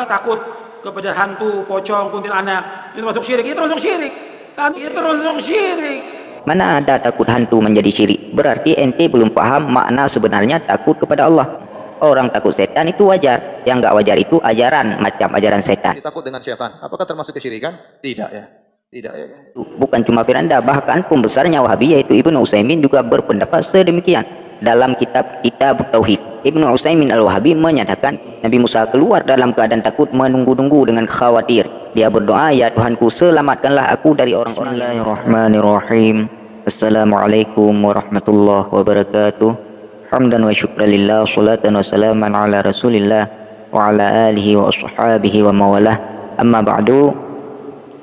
Takut kepada hantu, pocong, kuntilanak, itu masuk syirik. Itu masuk syirik. Itu masuk syirik. Mana ada takut hantu menjadi syirik? Berarti ente belum paham makna sebenarnya takut kepada Allah. Orang takut setan itu wajar. Yang nggak wajar itu ajaran, macam ajaran setan. Takut dengan setan, apakah termasuk kesyirikan? Tidak ya. Tidak ya. Bukan cuma Firanda, bahkan pembesarnya Wahabi yaitu Ibnu Utsaimin juga berpendapat sedemikian. Dalam kitab Tauhid, Ibnu Utsaimin Al-Wahabi menyatakan Nabi Musa keluar dalam keadaan takut, menunggu-nunggu dengan khawatir. Dia berdoa, ya Tuhanku, selamatkanlah aku dari orang-orang. Bismillahirrahmanirrahim. Assalamualaikum warahmatullahi wabarakatuh. Hamdan wa syukralillah, salatan wa salaman ala rasulillah wa ala alihi wa ashabihi wa mawalah. Amma ba'du.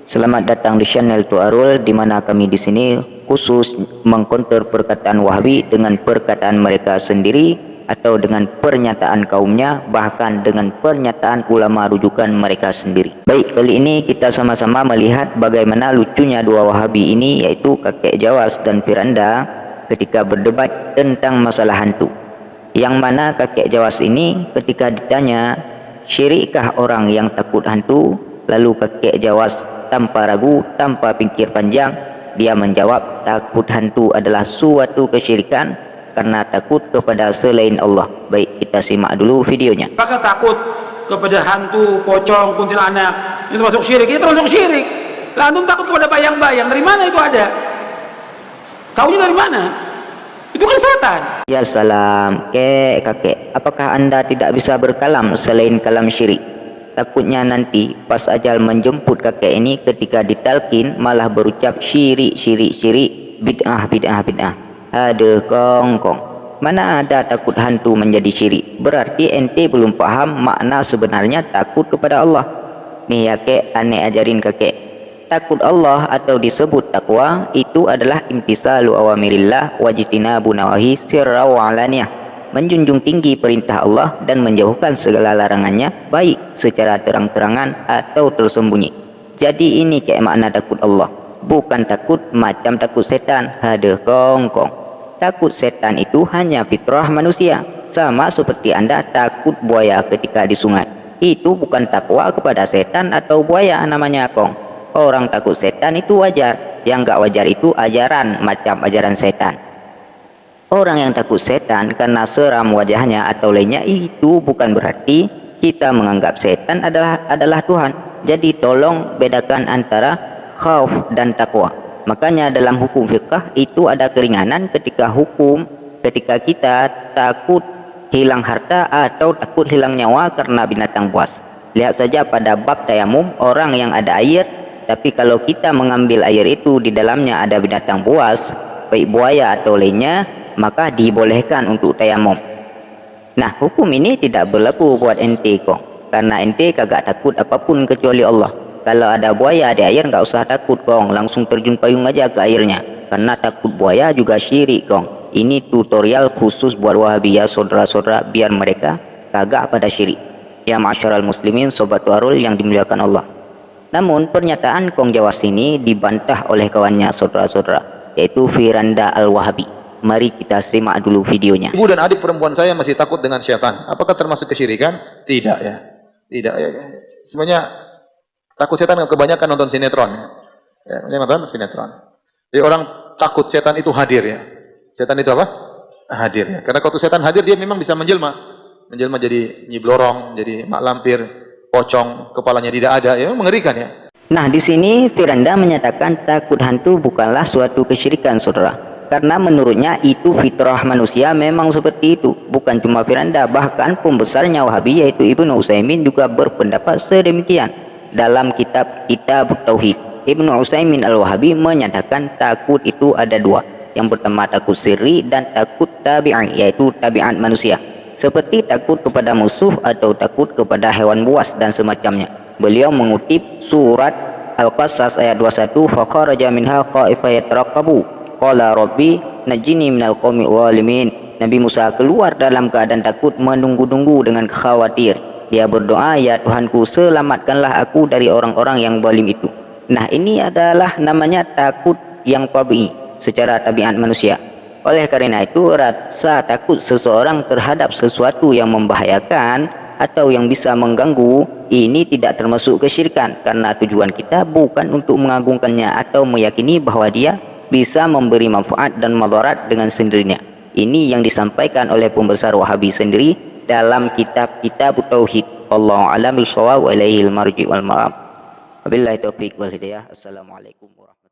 Selamat datang di channel Tuarul, di mana kami di sini khusus mengkonter perkataan Wahabi dengan perkataan mereka sendiri atau dengan pernyataan kaumnya, bahkan dengan pernyataan ulama rujukan mereka sendiri. Baik, kali ini kita sama-sama melihat bagaimana lucunya dua Wahabi ini, yaitu kakek Jawas dan Firanda, ketika berdebat tentang masalah hantu. Yang mana kakek Jawas ini ketika ditanya, syirikkah orang yang takut hantu? Lalu kakek Jawas tanpa ragu, tanpa pikir panjang, dia menjawab, takut hantu adalah suatu kesyirikan karena takut kepada selain Allah. Baik, kita simak dulu videonya. Maka takut kepada hantu, pocong, kuntilanak, itu masuk syirik. Itu masuk syirik. Lah antum takut kepada bayang-bayang, dari mana itu ada? Kaunya dari mana? Itu kan setan. Ya salam, kakek, apakah anda tidak bisa berkalam selain kalam syirik? Takutnya nanti pas ajal menjemput kakek ini, ketika ditalkin malah berucap syirik, bid'ah. Aduh kongkong, mana ada takut hantu menjadi syirik? Berarti ente belum paham makna sebenarnya takut kepada Allah. Nih ya kek, aneh ajarin kakek. Takut Allah atau disebut takwa itu adalah imtisalu awamirillah wajtinabu nawahi sirra wa alaniyah, menjunjung tinggi perintah Allah dan menjauhkan segala larangannya, baik secara terang-terangan atau tersembunyi. Jadi ini kayak makna takut Allah, bukan takut macam takut setan. Haduh kongkong, takut setan itu hanya fitrah manusia, sama seperti anda takut buaya ketika di sungai. Itu bukan takwa kepada setan atau buaya namanya kong. Orang takut setan itu wajar, yang nggak wajar itu ajaran, macam ajaran setan. Orang yang takut setan karena seram wajahnya atau lainnya, itu bukan berarti kita menganggap setan adalah Tuhan. Jadi tolong bedakan antara khauf dan takwa. Makanya dalam hukum fiqh itu ada keringanan ketika kita takut hilang harta atau takut hilang nyawa karena binatang buas. Lihat saja pada bab tayamum, orang yang ada air, tapi kalau kita mengambil air itu di dalamnya ada binatang buas, baik buaya atau lainnya, maka dibolehkan untuk tayamum. Nah, hukum ini tidak berlaku buat ente kong, karena ente kagak takut apapun kecuali Allah. Kalau ada buaya di air nggak usah takut kong, langsung terjun payung aja ke airnya, karena takut buaya juga syirik kong. Ini tutorial khusus buat Wahabi ya saudara-saudara, biar mereka kagak pada syirik. Ya ma'asyiral muslimin, sobat Tuarul yang dimuliakan Allah. Namun pernyataan kong Jawas ini dibantah oleh kawannya saudara-saudara, yaitu Firanda Al-Wahabi. Mari kita simak dulu videonya. Ibu dan adik perempuan saya masih takut dengan setan, apakah termasuk kesyirikan? Tidak ya. Tidak ya. Sebenarnya takut setan kebanyakan nonton sinetron ya. Nonton sinetron. Jadi orang takut setan itu hadir ya. Setan itu apa? Hadir ya. Karena kalau setan hadir dia memang bisa menjelma jadi Nyi Blorong, jadi mak lampir, pocong, kepalanya tidak ada, ya mengerikan ya. Nah, di sini Firanda menyatakan takut hantu bukanlah suatu kesyirikan, saudara. Karena menurutnya itu fitrah manusia memang seperti itu. Bukan cuma Firanda, bahkan pembesarnya Wahabi yaitu Ibnu Utsaimin juga berpendapat sedemikian. Dalam kitab Tauhid, Ibnu Utsaimin Al-Wahabi menyatakan takut itu ada dua. Yang pertama takut sirri dan takut tabi'i, yaitu tabiat manusia. Seperti takut kepada musuh atau takut kepada hewan buas dan semacamnya. Beliau mengutip surat Al-Qasas ayat 21, fakharaja minha khaifa yataraqabu qala rabbi najini minal qaumi walimin. Nabi Musa keluar dalam keadaan takut, menunggu-nunggu dengan khawatir. Dia berdoa, ya Tuhanku, selamatkanlah aku dari orang-orang yang zalim itu. Nah, ini adalah namanya takut yang tabi'i, secara tabiat manusia. Oleh karena itu, rasa takut seseorang terhadap sesuatu yang membahayakan atau yang bisa mengganggu, ini tidak termasuk kesyirikan karena tujuan kita bukan untuk mengagungkannya atau meyakini bahwa dia bisa memberi manfaat dan madarat dengan sendirinya. Ini yang disampaikan oleh pembesar Wahabi sendiri dalam kitab Tauhid. Wallahu a'lam bishawab wa ilaihil marji wal ma'ab. Wabillahi taufiq wal hidayah. Assalamualaikum warahmatullahi wabarakatuh.